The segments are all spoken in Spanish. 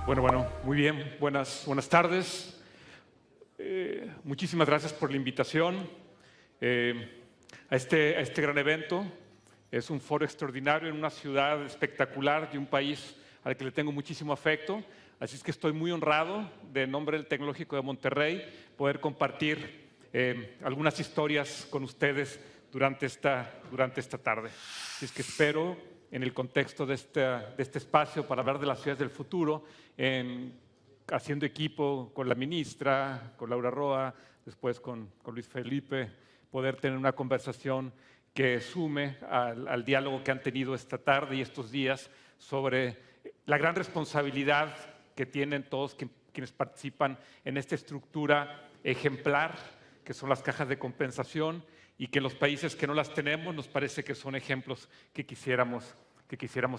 Bueno, muy bien. Buenas tardes. Muchísimas gracias por la invitación a este gran evento. Es un foro extraordinario en una ciudad espectacular y un país al que le tengo muchísimo afecto. Así es que estoy muy honrado, de nombre del Tecnológico de Monterrey, poder compartir algunas historias con ustedes durante esta tarde. Así es que espero, en el contexto de este espacio para hablar de las ciudades del futuro, haciendo equipo con la ministra, con Laura Roa, después con Luis Felipe, poder tener una conversación que sume al diálogo que han tenido esta tarde y estos días sobre la gran responsabilidad que tienen todos quienes participan en esta estructura ejemplar, que son las cajas de compensación, y que en los países que no las tenemos nos parece que son ejemplos que quisiéramos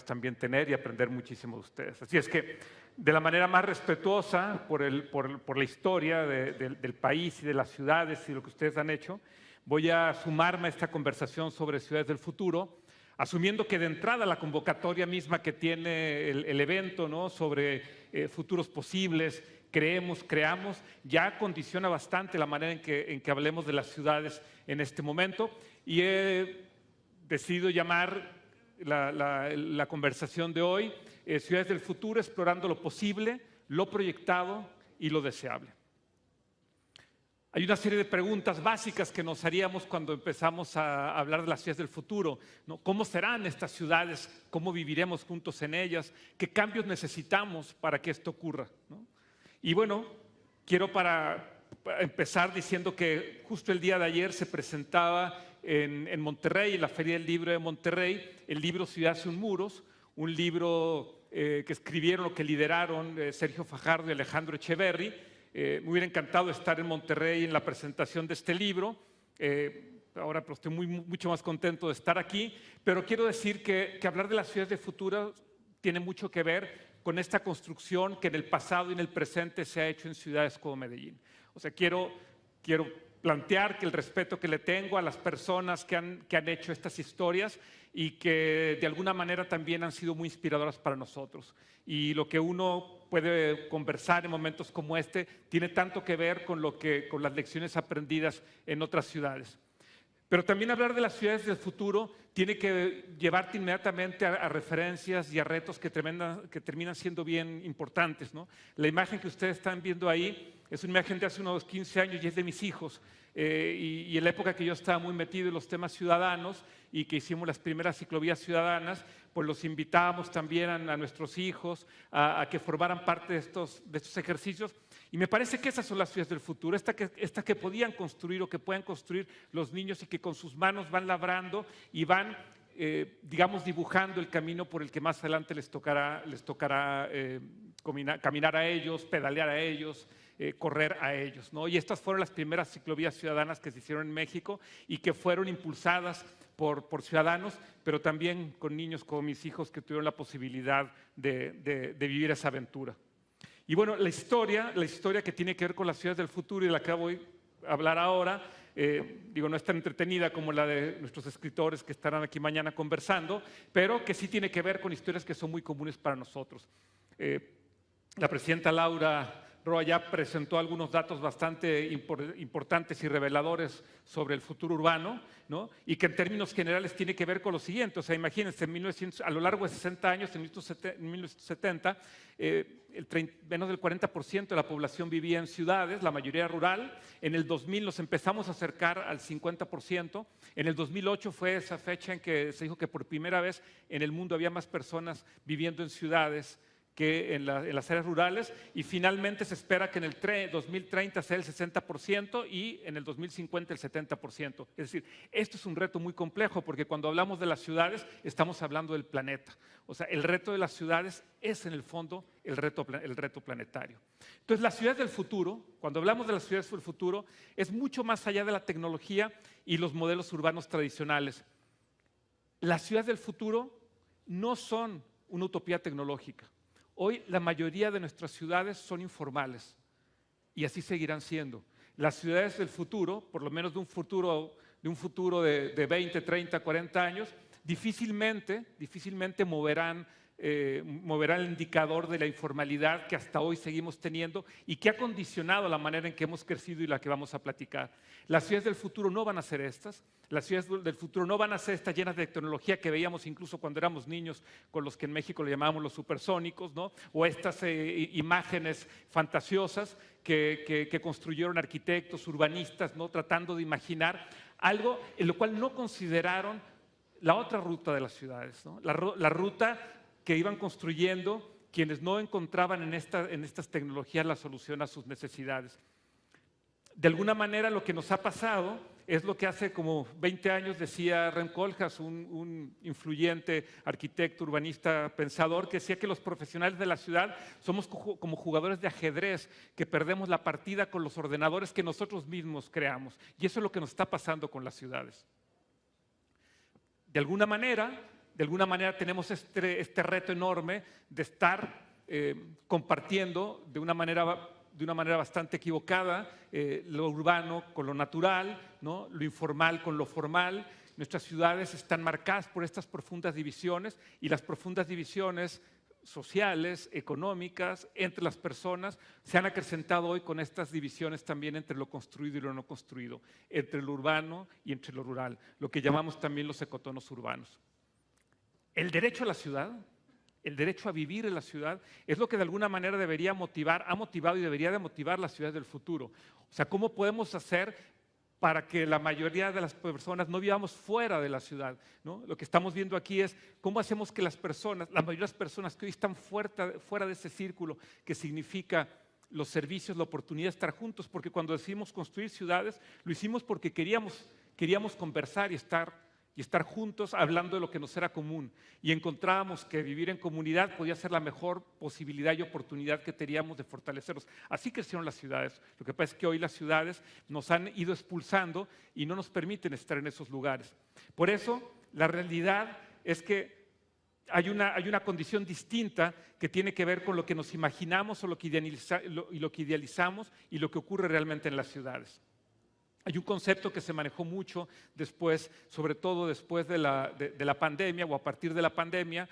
también tener y aprender muchísimo de ustedes. Así es que, de la manera más respetuosa por la historia del país y de las ciudades y de lo que ustedes han hecho, voy a sumarme a esta conversación sobre ciudades del futuro, asumiendo que de entrada la convocatoria misma que tiene el evento, ¿no?, sobre futuros posibles, creamos, ya condiciona bastante la manera en que hablemos de las ciudades en este momento, y he decidido llamar la conversación de hoy Ciudades del Futuro, explorando lo posible, lo proyectado y lo deseable. Hay una serie de preguntas básicas que nos haríamos cuando empezamos a hablar de las ciudades del futuro, ¿no? ¿Cómo serán estas ciudades? ¿Cómo viviremos juntos en ellas? ¿Qué cambios necesitamos para que esto ocurra, ¿no? Y bueno, quiero para empezar diciendo que justo el día de ayer se presentaba en Monterrey, en la Feria del Libro de Monterrey, el libro Ciudad sin muros, un libro que escribieron o que lideraron Sergio Fajardo y Alejandro Echeverry. Me hubiera encantado estar en Monterrey en la presentación de este libro. Ahora pero estoy mucho más contento de estar aquí, pero quiero decir que hablar de las ciudades del futuro tiene mucho que ver con esta construcción que en el pasado y en el presente se ha hecho en ciudades como Medellín. O sea, quiero plantear que el respeto que le tengo a las personas que han hecho estas historias y que de alguna manera también han sido muy inspiradoras para nosotros. Y lo que uno puede conversar en momentos como este tiene tanto que ver con las lecciones aprendidas en otras ciudades. Pero también hablar de las ciudades del futuro tiene que llevarte inmediatamente a referencias y a retos que terminan siendo bien importantes, ¿no? La imagen que ustedes están viendo ahí es una imagen de hace unos 15 años y es de mis hijos. Y en la época que yo estaba muy metido en los temas ciudadanos y que hicimos las primeras ciclovías ciudadanas, pues los invitábamos también a nuestros hijos a que formaran parte de estos ejercicios. Y me parece que esas son las ciudades del futuro, esta que podían construir o que puedan construir los niños y que con sus manos van labrando y van, digamos, dibujando el camino por el que más adelante les tocará caminar a ellos, pedalear a ellos, correr a ellos, ¿no? Y estas fueron las primeras ciclovías ciudadanas que se hicieron en México y que fueron impulsadas por ciudadanos, pero también con niños como mis hijos que tuvieron la posibilidad de vivir esa aventura. Y bueno, la historia que tiene que ver con las ciudades del futuro y de la que voy a hablar ahora, no es tan entretenida como la de nuestros escritores que estarán aquí mañana conversando, pero que sí tiene que ver con historias que son muy comunes para nosotros. La presidenta Laura Roa ya presentó algunos datos bastante importantes y reveladores sobre el futuro urbano, ¿no? Y que en términos generales tiene que ver con lo siguiente. O sea, imagínense, a lo largo de 60 años, en 1970, menos del 40% de la población vivía en ciudades, la mayoría rural. En el 2000 nos empezamos a acercar al 50%. En el 2008 fue esa fecha en que se dijo que por primera vez en el mundo había más personas viviendo en ciudades que en las áreas rurales, y finalmente se espera que en el 2030 sea el 60% y en el 2050 el 70%. Es decir, esto es un reto muy complejo porque cuando hablamos de las ciudades estamos hablando del planeta. O sea, el reto de las ciudades es en el fondo el reto planetario. Entonces, las ciudades del futuro, cuando hablamos de las ciudades del futuro, es mucho más allá de la tecnología y los modelos urbanos tradicionales. Las ciudades del futuro no son una utopía tecnológica. Hoy la mayoría de nuestras ciudades son informales y así seguirán siendo. Las ciudades del futuro, por lo menos de un futuro de 20, 30, 40 años, difícilmente moverán moverá el indicador de la informalidad que hasta hoy seguimos teniendo y que ha condicionado la manera en que hemos crecido y la que vamos a platicar. Las ciudades del futuro no van a ser estas, las ciudades del futuro no van a ser estas llenas de tecnología que veíamos incluso cuando éramos niños, con los que en México le llamábamos los supersónicos, ¿no? O estas imágenes fantasiosas que construyeron arquitectos, urbanistas, ¿no? Tratando de imaginar algo en lo cual no consideraron la otra ruta de las ciudades, ¿no? La ruta que iban construyendo quienes no encontraban en estas tecnologías la solución a sus necesidades. De alguna manera lo que nos ha pasado es lo que hace como 20 años decía Rem Koolhaas, un influyente arquitecto, urbanista, pensador, que decía que los profesionales de la ciudad somos como jugadores de ajedrez, que perdemos la partida con los ordenadores que nosotros mismos creamos. Y eso es lo que nos está pasando con las ciudades. De alguna manera tenemos este reto enorme de estar compartiendo de una manera bastante equivocada lo urbano con lo natural, ¿no? Lo informal con lo formal. Nuestras ciudades están marcadas por estas profundas divisiones y las profundas divisiones sociales, económicas, entre las personas, se han acrecentado hoy con estas divisiones también entre lo construido y lo no construido, entre lo urbano y entre lo rural, lo que llamamos también los ecotonos urbanos. El derecho a la ciudad, el derecho a vivir en la ciudad, es lo que de alguna manera debería motivar, ha motivado y debería de motivar las ciudades del futuro. O sea, ¿cómo podemos hacer para que la mayoría de las personas no vivamos fuera de la ciudad, ¿no? Lo que estamos viendo aquí es cómo hacemos que las personas, la mayoría de las personas que hoy están fuera de ese círculo que significa los servicios, la oportunidad de estar juntos, porque cuando decidimos construir ciudades, lo hicimos porque queríamos conversar y estar juntos hablando de lo que nos era común. Y encontrábamos que vivir en comunidad podía ser la mejor posibilidad y oportunidad que teníamos de fortalecernos. Así crecieron las ciudades. Lo que pasa es que hoy las ciudades nos han ido expulsando y no nos permiten estar en esos lugares. Por eso, la realidad es que hay una condición distinta que tiene que ver con lo que nos imaginamos o lo que idealizamos y lo que ocurre realmente en las ciudades. Hay un concepto que se manejó mucho después, sobre todo después de la pandemia o a partir de la pandemia,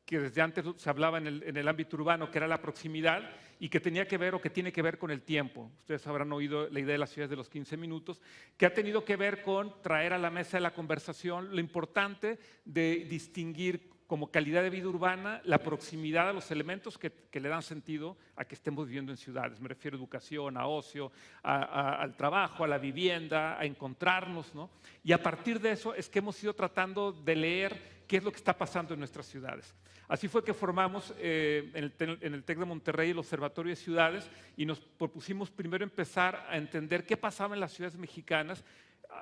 que desde antes se hablaba en el ámbito urbano, que era la proximidad y que tenía que ver o que tiene que ver con el tiempo. Ustedes habrán oído la idea de las ciudades de los 15 minutos, que ha tenido que ver con traer a la mesa de la conversación lo importante de distinguir como calidad de vida urbana la proximidad a los elementos que le dan sentido a que estemos viviendo en ciudades. Me refiero a educación, a ocio, al trabajo, a la vivienda, a encontrarnos, ¿no? Y a partir de eso es que hemos ido tratando de leer qué es lo que está pasando en nuestras ciudades. Así fue que formamos en el TEC de Monterrey el Observatorio de Ciudades y nos propusimos primero empezar a entender qué pasaba en las ciudades mexicanas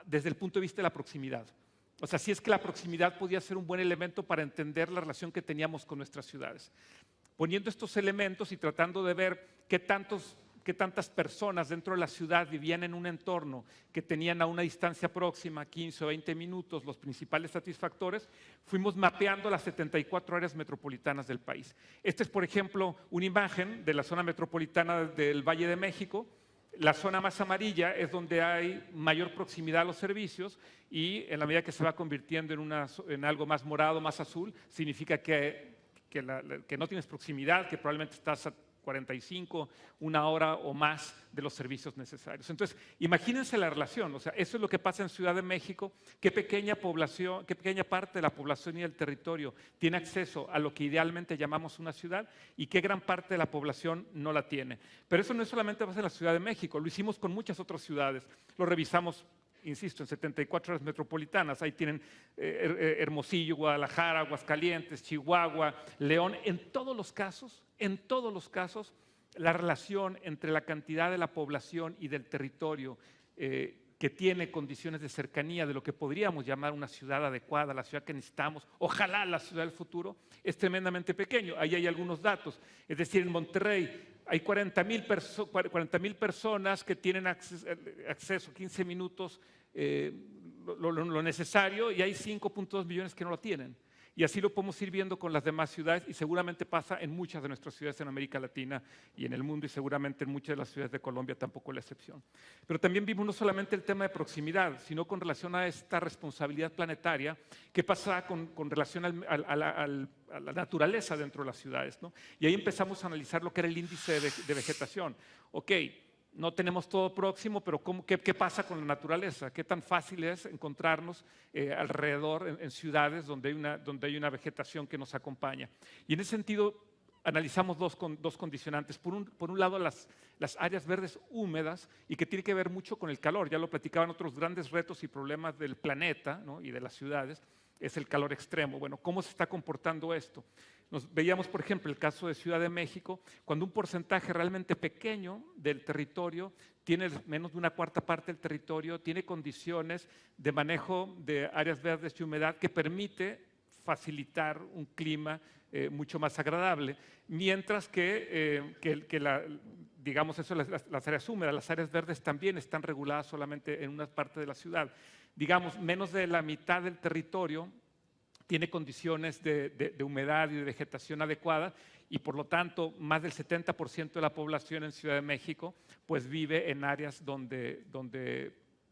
desde el punto de vista de la proximidad. O sea, si es que la proximidad podía ser un buen elemento para entender la relación que teníamos con nuestras ciudades. Poniendo estos elementos y tratando de ver qué tantas personas dentro de la ciudad vivían en un entorno que tenían a una distancia próxima, 15 o 20 minutos, los principales satisfactores, fuimos mapeando las 74 áreas metropolitanas del país. Esta es, por ejemplo, una imagen de la zona metropolitana del Valle de México. La zona más amarilla es donde hay mayor proximidad a los servicios y en la medida que se va convirtiendo en algo más morado, más azul, significa que no tienes proximidad, que probablemente estás a 45, una hora o más de los servicios necesarios. Entonces, imagínense la relación, o sea, eso es lo que pasa en Ciudad de México, qué pequeña parte de la población y del territorio tiene acceso a lo que idealmente llamamos una ciudad y qué gran parte de la población no la tiene. Pero eso no es solamente pasa en la Ciudad de México, lo hicimos con muchas otras ciudades, lo revisamos, insisto, en 74 áreas metropolitanas. Ahí tienen Hermosillo, Guadalajara, Aguascalientes, Chihuahua, León. En todos los casos, la relación entre la cantidad de la población y del territorio que tiene condiciones de cercanía de lo que podríamos llamar una ciudad adecuada, la ciudad que necesitamos, ojalá la ciudad del futuro, es tremendamente pequeño. Ahí hay algunos datos. Es decir, en Monterrey hay 40,000 personas que tienen acceso 15 minutos, lo necesario, y hay 5.2 millones que no lo tienen. Y así lo podemos ir viendo con las demás ciudades y seguramente pasa en muchas de nuestras ciudades en América Latina y en el mundo y seguramente en muchas de las ciudades de Colombia tampoco es la excepción. Pero también vimos no solamente el tema de proximidad, sino con relación a esta responsabilidad planetaria, qué pasa con relación a la naturaleza dentro de las ciudades, ¿no? Y ahí empezamos a analizar lo que era el índice de vegetación. Ok, no tenemos todo próximo, pero ¿qué pasa con la naturaleza? ¿Qué tan fácil es encontrarnos alrededor en ciudades donde hay una vegetación que nos acompaña? Y en ese sentido analizamos dos condicionantes. Por un lado, las áreas verdes húmedas y que tiene que ver mucho con el calor. Ya lo platicaban otros grandes retos y problemas del planeta, ¿no? Y de las ciudades, es el calor extremo. Bueno, ¿cómo se está comportando esto? Veíamos, por ejemplo, el caso de Ciudad de México, cuando un porcentaje realmente pequeño del territorio tiene menos de una cuarta parte del territorio, tiene condiciones de manejo de áreas verdes y humedad que permite facilitar un clima mucho más agradable, mientras digamos eso, las áreas húmedas, las áreas verdes también están reguladas solamente en una parte de la ciudad. Digamos, menos de la mitad del territorio tiene condiciones de humedad y de vegetación adecuada y por lo tanto más del 70% de la población en Ciudad de México pues vive en áreas donde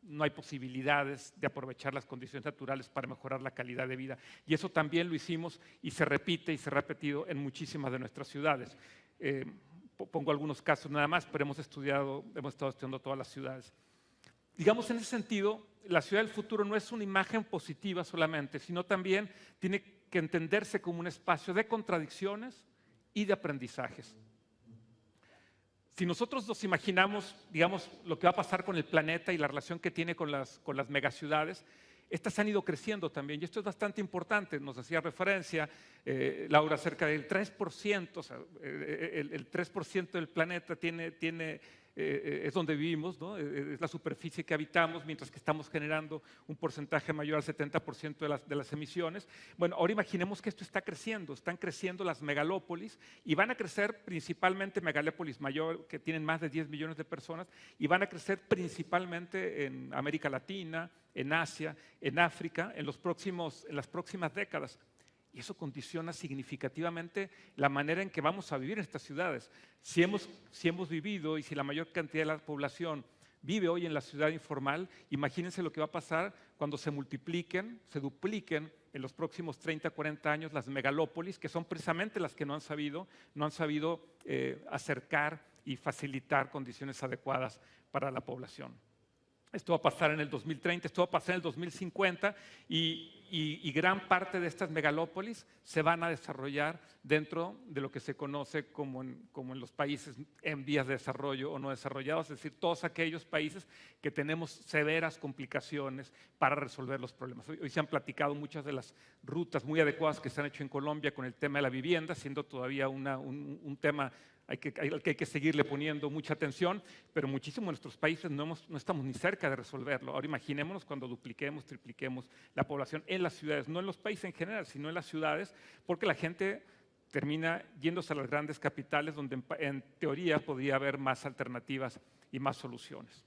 no hay posibilidades de aprovechar las condiciones naturales para mejorar la calidad de vida. Y eso también lo hicimos y se repite y se ha repetido en muchísimas de nuestras ciudades. Pongo algunos casos nada más, pero hemos estado estudiando todas las ciudades. Digamos, en ese sentido, la ciudad del futuro no es una imagen positiva solamente, sino también tiene que entenderse como un espacio de contradicciones y de aprendizajes. Si nosotros nos imaginamos, digamos, lo que va a pasar con el planeta y la relación que tiene con las megaciudades, estas han ido creciendo también, y esto es bastante importante. Nos hacía referencia, Laura, acerca del 3%, o sea, el 3% del planeta es donde vivimos, ¿no? Es la superficie que habitamos, mientras que estamos generando un porcentaje mayor al 70% de las emisiones. Bueno, ahora imaginemos que esto está creciendo, están creciendo las megalópolis y van a crecer principalmente megalópolis mayor, que tienen más de 10 millones de personas, y van a crecer principalmente en América Latina, en Asia, en África, en las próximas décadas. Y eso condiciona significativamente la manera en que vamos a vivir en estas ciudades. Si hemos vivido y si la mayor cantidad de la población vive hoy en la ciudad informal, imagínense lo que va a pasar cuando se dupliquen en los próximos 30, 40 años las megalópolis, que son precisamente las que no han sabido acercar y facilitar condiciones adecuadas para la población. Esto va a pasar en el 2030, esto va a pasar en el 2050 y gran parte de estas megalópolis se van a desarrollar dentro de lo que se conoce como en los países en vías de desarrollo o no desarrollados, es decir, todos aquellos países que tenemos severas complicaciones para resolver los problemas. Hoy se han platicado muchas de las rutas muy adecuadas que se han hecho en Colombia con el tema de la vivienda, siendo todavía un tema al que hay que seguirle poniendo mucha atención, pero muchísimos de nuestros países no estamos ni cerca de resolverlo. Ahora imaginémonos cuando dupliquemos, tripliquemos la población en las ciudades, no en los países en general, sino en las ciudades, porque la gente termina yéndose a las grandes capitales donde en teoría podría haber más alternativas y más soluciones.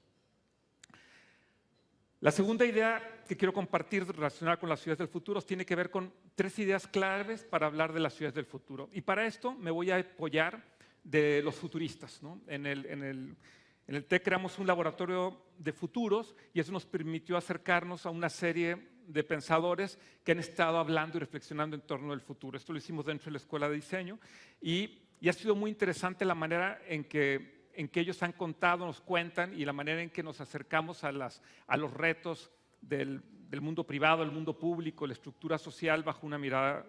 La segunda idea que quiero compartir relacionada con las ciudades del futuro tiene que ver con 3 ideas claves para hablar de las ciudades del futuro. Y para esto me voy a apoyar de los futuristas, ¿no? En el TEC creamos un laboratorio de futuros y eso nos permitió acercarnos a una serie de pensadores que han estado hablando y reflexionando en torno al futuro. Esto lo hicimos dentro de la Escuela de Diseño y ha sido muy interesante la manera en que ellos han contado, nos cuentan, y la manera en que nos acercamos a los retos del mundo privado, el mundo público, la estructura social bajo una mirada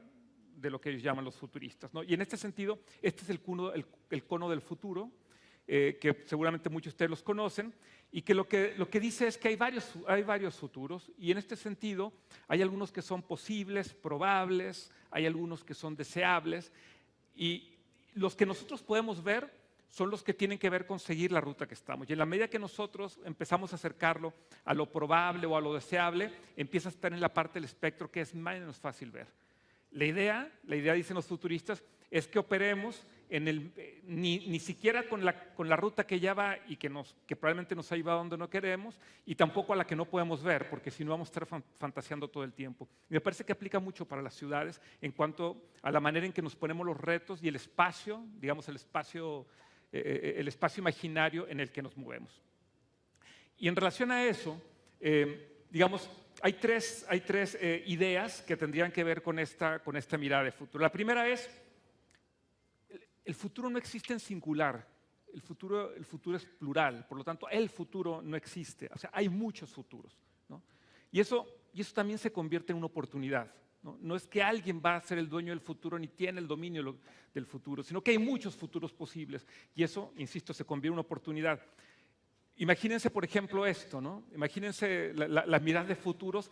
de lo que ellos llaman los futuristas, ¿no? Y en este sentido, este es el cono del futuro, que seguramente muchos de ustedes los conocen, y que lo que dice es que hay varios futuros, y en este sentido hay algunos que son posibles, probables, hay algunos que son deseables, y los que nosotros podemos ver son los que tienen que ver con seguir la ruta que estamos. Y en la medida que nosotros empezamos a acercarlo a lo probable o a lo deseable, empieza a estar en la parte del espectro que es menos fácil ver. La idea, dicen los futuristas, es que operemos ni siquiera con la ruta que ya va y que probablemente nos ha llevado a donde no queremos, y tampoco a la que no podemos ver, porque si no vamos a estar fantaseando todo el tiempo. Y me parece que aplica mucho para las ciudades en cuanto a la manera en que nos ponemos los retos y el espacio, digamos el espacio imaginario en el que nos movemos. Y en relación a eso, digamos, hay tres ideas que tendrían que ver con esta mirada de futuro. La primera es, el futuro no existe en singular, el futuro es plural, por lo tanto, el futuro no existe, o sea, hay muchos futuros, ¿no? Y eso también se convierte en una oportunidad, ¿no? No es que alguien va a ser el dueño del futuro ni tiene el dominio del futuro, sino que hay muchos futuros posibles, y eso, insisto, se convierte en una oportunidad. Imagínense, por ejemplo, esto, ¿no? Imagínense la mirada de futuros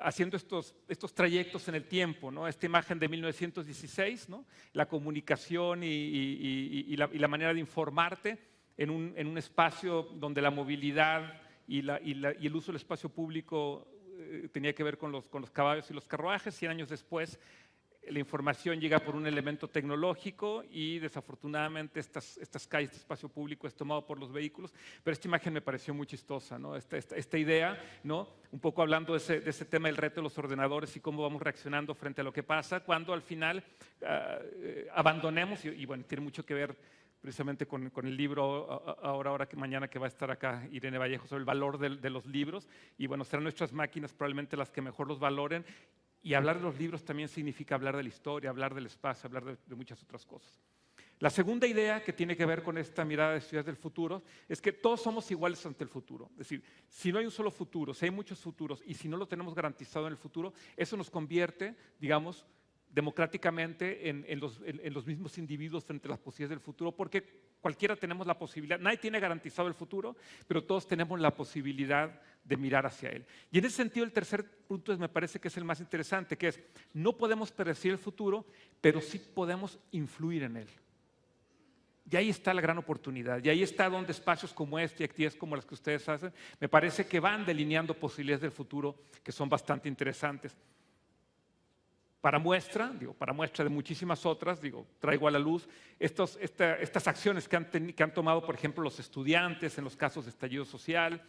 haciendo estos trayectos en el tiempo, ¿no? Esta imagen de 1916, ¿no? La comunicación y la manera de informarte en un espacio donde la movilidad y el uso del espacio público tenía que ver con los caballos y los carruajes. 100 años después, la información llega por un elemento tecnológico y desafortunadamente estas calles, este espacio público es tomado por los vehículos, pero esta imagen me pareció muy chistosa, ¿no? Esta idea, ¿no? Un poco hablando de ese tema del reto de los ordenadores y cómo vamos reaccionando frente a lo que pasa cuando al final abandonemos, y bueno, tiene mucho que ver precisamente con el libro ahora que mañana que va a estar acá Irene Vallejo sobre el valor de los libros, y bueno, serán nuestras máquinas probablemente las que mejor los valoren. Y hablar de los libros también significa hablar de la historia, hablar del espacio, hablar de muchas otras cosas. La segunda idea que tiene que ver con esta mirada de ciudades del futuro es que todos somos iguales ante el futuro. Es decir, si no hay un solo futuro, si hay muchos futuros y si no lo tenemos garantizado en el futuro, eso nos convierte, digamos, democráticamente en los mismos individuos frente a las posibilidades del futuro, porque cualquiera tenemos la posibilidad, nadie tiene garantizado el futuro, pero todos tenemos la posibilidad de mirar hacia él. Y en ese sentido, el tercer punto me parece que es el más interesante, que es, no podemos predecir el futuro, pero sí podemos influir en él. Y ahí está la gran oportunidad, y ahí está donde espacios como este y actividades como las que ustedes hacen, me parece que van delineando posibilidades del futuro que son bastante interesantes. Para muestra de muchísimas otras, traigo a la luz estas acciones que han tomado, por ejemplo, los estudiantes en los casos de estallido social,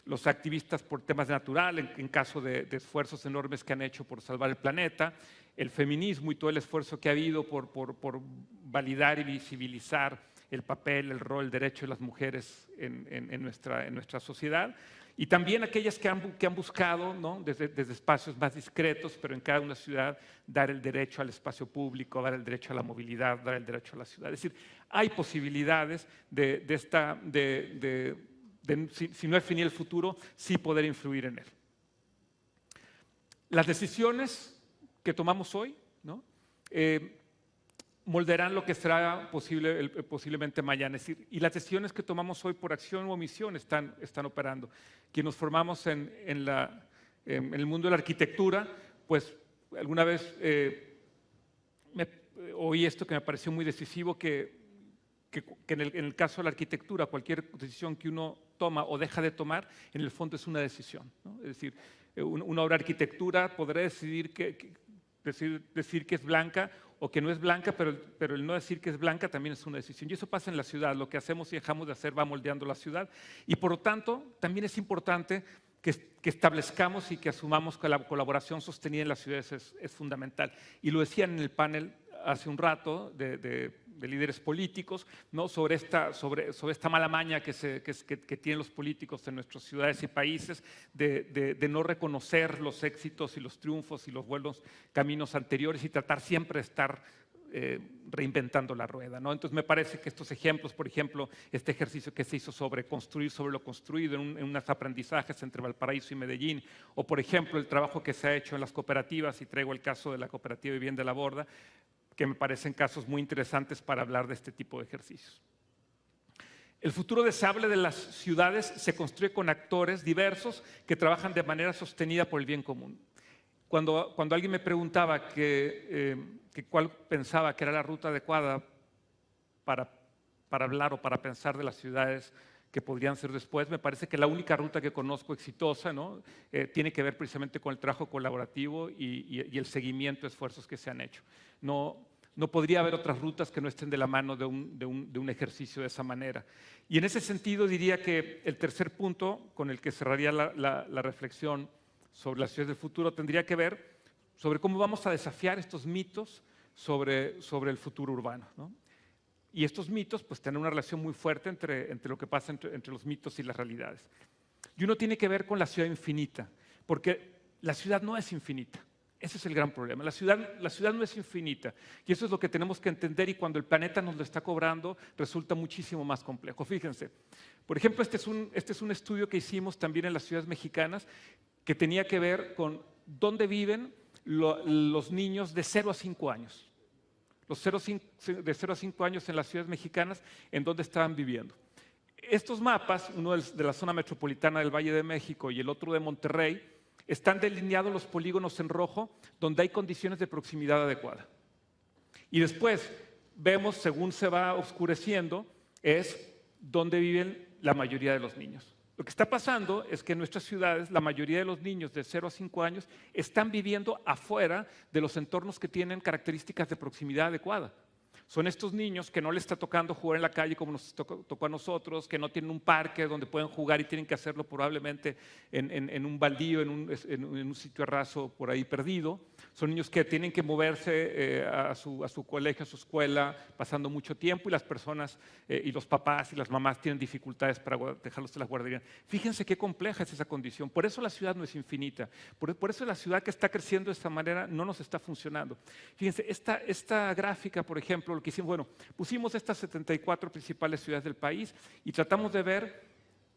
los activistas por temas naturales, en caso de esfuerzos enormes que han hecho por salvar el planeta, el feminismo y todo el esfuerzo que ha habido por validar y visibilizar el papel, el rol, el derecho de las mujeres en nuestra sociedad. Y también aquellas que han buscado, ¿no? desde espacios más discretos, pero en cada una ciudad, dar el derecho al espacio público, dar el derecho a la movilidad, dar el derecho a la ciudad. Es decir, hay posibilidades si no definir el futuro, sí poder influir en él. Las decisiones que tomamos hoy, ¿no? Moldearán lo que será posiblemente mañana. Es decir, y las decisiones que tomamos hoy por acción o omisión están operando. Quienes nos formamos en el mundo de la arquitectura, pues alguna vez oí esto que me pareció muy decisivo, que en el caso de la arquitectura, cualquier decisión que uno toma o deja de tomar, en el fondo es una decisión, ¿no? Es decir, una obra de arquitectura podrá decir que es blanca o que no es blanca, pero el no decir que es blanca también es una decisión. Y eso pasa en la ciudad. Lo que hacemos y dejamos de hacer va moldeando la ciudad. Y por lo tanto, también es importante que establezcamos y que asumamos que la colaboración sostenida en las ciudades es fundamental. Y lo decían en el panel hace un rato de líderes políticos, ¿no? sobre esta mala maña que tienen los políticos en nuestras ciudades y países de no reconocer los éxitos y los triunfos y los buenos caminos anteriores y tratar siempre de estar reinventando la rueda, ¿no? Entonces me parece que estos ejemplos, por ejemplo, este ejercicio que se hizo sobre construir sobre lo construido en unos aprendizajes entre Valparaíso y Medellín, o por ejemplo el trabajo que se ha hecho en las cooperativas, y traigo el caso de la cooperativa Vivienda La Borda, que me parecen casos muy interesantes para hablar de este tipo de ejercicios. El futuro deseable de las ciudades se construye con actores diversos que trabajan de manera sostenida por el bien común. Cuando alguien me preguntaba cuál pensaba que era la ruta adecuada para hablar o para pensar de las ciudades que podrían ser después, me parece que la única ruta que conozco exitosa, ¿no? Tiene que ver precisamente con el trabajo colaborativo y el seguimiento de esfuerzos que se han hecho. No No podría haber otras rutas que no estén de la mano de un ejercicio de esa manera. Y en ese sentido diría que el tercer punto con el que cerraría la reflexión sobre las ciudades del futuro tendría que ver sobre cómo vamos a desafiar estos mitos sobre el futuro urbano, ¿no? Y estos mitos pues tienen una relación muy fuerte entre lo que pasa entre los mitos y las realidades. Y uno tiene que ver con la ciudad infinita, porque la ciudad no es infinita. Ese es el gran problema. La ciudad no es infinita y eso es lo que tenemos que entender, y cuando el planeta nos lo está cobrando resulta muchísimo más complejo. Fíjense, por ejemplo, este es un estudio que hicimos también en las ciudades mexicanas que tenía que ver con dónde viven los niños de 0 a 5 años. De 0 a 5 años en las ciudades mexicanas, en dónde estaban viviendo. Estos mapas, uno de la zona metropolitana del Valle de México y el otro de Monterrey, están delineados los polígonos en rojo donde hay condiciones de proximidad adecuada. Y después vemos, según se va oscureciendo, es donde viven la mayoría de los niños. Lo que está pasando es que en nuestras ciudades la mayoría de los niños de 0 a 5 años están viviendo afuera de los entornos que tienen características de proximidad adecuada. Son estos niños que no les está tocando jugar en la calle como nos tocó a nosotros, que no tienen un parque donde pueden jugar y tienen que hacerlo probablemente en un baldío, en un sitio raso por ahí perdido. Son niños que tienen que moverse a su colegio, a su escuela, pasando mucho tiempo, y las personas y los papás y las mamás tienen dificultades para dejarlos en la guardería. Fíjense qué compleja es esa condición. Por eso la ciudad no es infinita. Por eso la ciudad que está creciendo de esta manera no nos está funcionando. Fíjense, esta gráfica, por ejemplo, lo que hicimos, bueno, pusimos estas 74 principales ciudades del país y tratamos de ver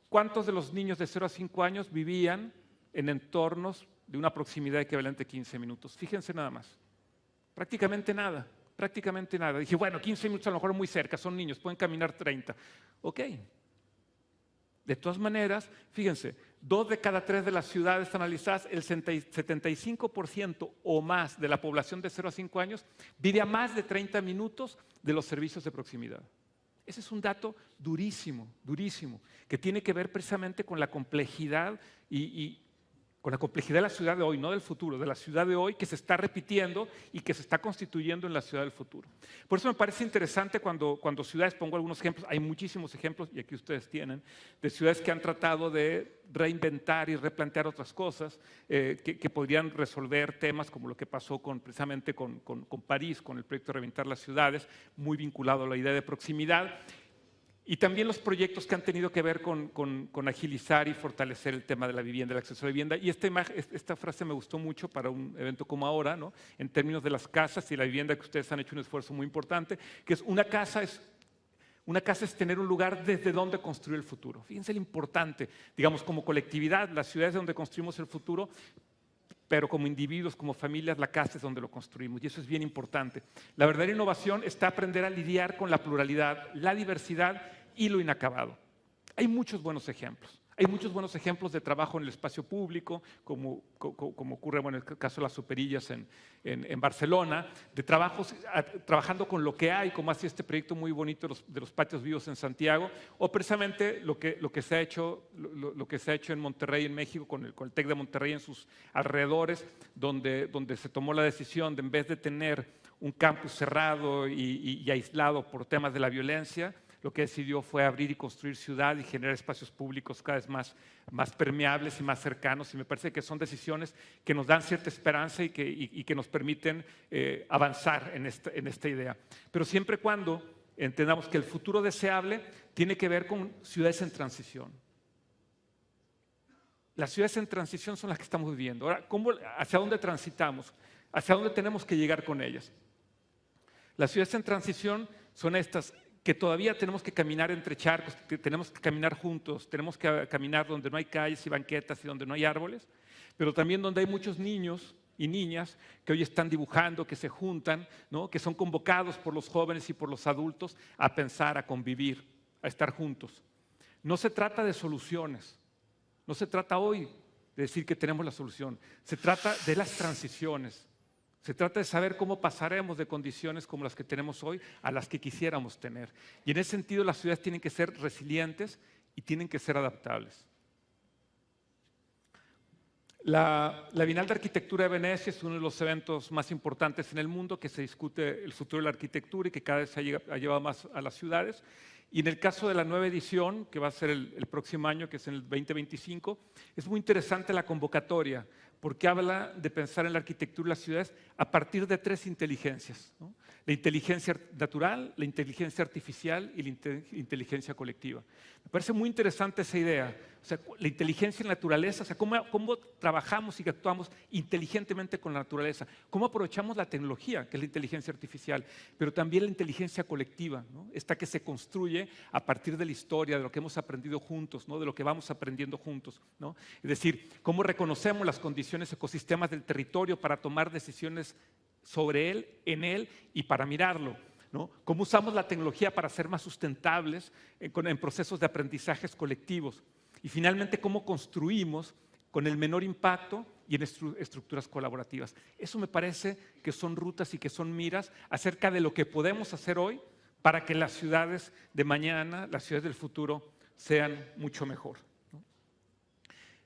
cuántos de los niños de 0 a 5 años vivían en entornos de una proximidad equivalente a 15 minutos. Fíjense nada más. Prácticamente nada, prácticamente nada. Dije, bueno, 15 minutos a lo mejor muy cerca, son niños, pueden caminar 30. Ok. De todas maneras, fíjense, 2 de cada 3 de las ciudades analizadas, el 75% o más de la población de 0 a 5 años vive a más de 30 minutos de los servicios de proximidad. Ese es un dato durísimo, durísimo, que tiene que ver precisamente con la complejidad con la complejidad de la ciudad de hoy, no del futuro, de la ciudad de hoy que se está repitiendo y que se está constituyendo en la ciudad del futuro. Por eso me parece interesante cuando ciudades, pongo algunos ejemplos, hay muchísimos ejemplos, y aquí ustedes tienen, de ciudades que han tratado de reinventar y replantear otras cosas que podrían resolver temas como lo que pasó precisamente con París, con el proyecto de Reinventar las Ciudades, muy vinculado a la idea de proximidad. Y también los proyectos que han tenido que ver con agilizar y fortalecer el tema de la vivienda, el acceso a la vivienda. Y esta frase me gustó mucho para un evento como ahora, ¿no? En términos de las casas y la vivienda, que ustedes han hecho un esfuerzo muy importante, que es una casa es tener un lugar desde donde construir el futuro. Fíjense lo importante, digamos, como colectividad, las ciudades donde construimos el futuro, pero como individuos, como familias, la casa es donde lo construimos, y eso es bien importante. La verdadera innovación está aprender a lidiar con la pluralidad, la diversidad y lo inacabado. Hay muchos buenos ejemplos. Hay muchos buenos ejemplos de trabajo en el espacio público, como ocurre en el caso de las Superillas en Barcelona, de trabajando con lo que hay, como hace este proyecto muy bonito de los patios vivos en Santiago, o precisamente lo que se ha hecho en Monterrey, en México, con el TEC de Monterrey en sus alrededores, donde se tomó la decisión de, en vez de tener un campus cerrado y aislado por temas de la violencia, lo que decidió fue abrir y construir ciudad y generar espacios públicos cada vez más permeables y más cercanos, y me parece que son decisiones que nos dan cierta esperanza y que nos permiten avanzar en esta idea. Pero siempre cuando entendamos que el futuro deseable tiene que ver con ciudades en transición. Las ciudades en transición son las que estamos viviendo. Ahora, ¿hacia dónde transitamos? ¿Hacia dónde tenemos que llegar con ellas? Las ciudades en transición son estas, que todavía tenemos que caminar entre charcos, que tenemos que caminar juntos, tenemos que caminar donde no hay calles y banquetas y donde no hay árboles, pero también donde hay muchos niños y niñas que hoy están dibujando, que se juntan, ¿no? Que son convocados por los jóvenes y por los adultos a pensar, a convivir, a estar juntos. No se trata de soluciones, no se trata hoy de decir que tenemos la solución, se trata de las transiciones. Se trata de saber cómo pasaremos de condiciones como las que tenemos hoy a las que quisiéramos tener. Y en ese sentido las ciudades tienen que ser resilientes y tienen que ser adaptables. La Bienal de Arquitectura de Venecia es uno de los eventos más importantes en el mundo que se discute el futuro de la arquitectura y que cada vez se ha llevado más a las ciudades. Y en el caso de la nueva edición, que va a ser el próximo año, que es en el 2025, es muy interesante la convocatoria, porque habla de pensar en la arquitectura de las ciudades a partir de 3 inteligencias, ¿no? La inteligencia natural, la inteligencia artificial y la inteligencia colectiva. Me parece muy interesante esa idea. O sea, la inteligencia en la naturaleza, o sea, cómo trabajamos y actuamos inteligentemente con la naturaleza, cómo aprovechamos la tecnología, que es la inteligencia artificial, pero también la inteligencia colectiva, ¿no? Esta que se construye a partir de la historia, de lo que hemos aprendido juntos, ¿no? De lo que vamos aprendiendo juntos, ¿no? Es decir, cómo reconocemos las condiciones ecosistemas del territorio para tomar decisiones sobre él, en él y para mirarlo, ¿no? Cómo usamos la tecnología para ser más sustentables en procesos de aprendizajes colectivos. Y finalmente, cómo construimos con el menor impacto y en estructuras colaborativas. Eso me parece que son rutas y que son miras acerca de lo que podemos hacer hoy para que las ciudades de mañana, las ciudades del futuro, sean mucho mejor.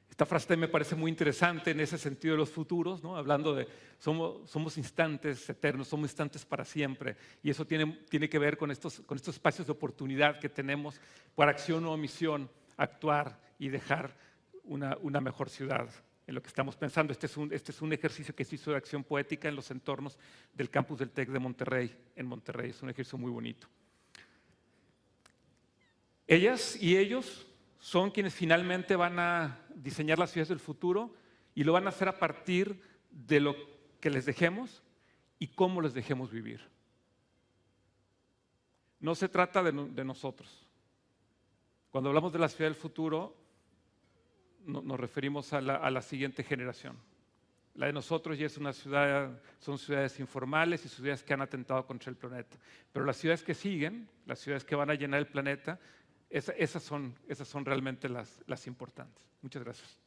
Esta frase también me parece muy interesante en ese sentido de los futuros, ¿no? Hablando de somos instantes eternos, somos instantes para siempre. Y eso tiene que ver con estos espacios de oportunidad que tenemos por acción o omisión, actuar y dejar una mejor ciudad en lo que estamos pensando. Este es un ejercicio que se hizo de acción poética en los entornos del campus del TEC de Monterrey, en Monterrey. Es un ejercicio muy bonito. Ellas y ellos son quienes finalmente van a diseñar las ciudades del futuro y lo van a hacer a partir de lo que les dejemos y cómo les dejemos vivir. No se trata de nosotros. Cuando hablamos de la ciudad del futuro, nos referimos a la siguiente generación. La de nosotros ya es una ciudad, son ciudades informales y ciudades que han atentado contra el planeta. Pero las ciudades que siguen, las ciudades que van a llenar el planeta, esas son realmente las importantes. Muchas gracias.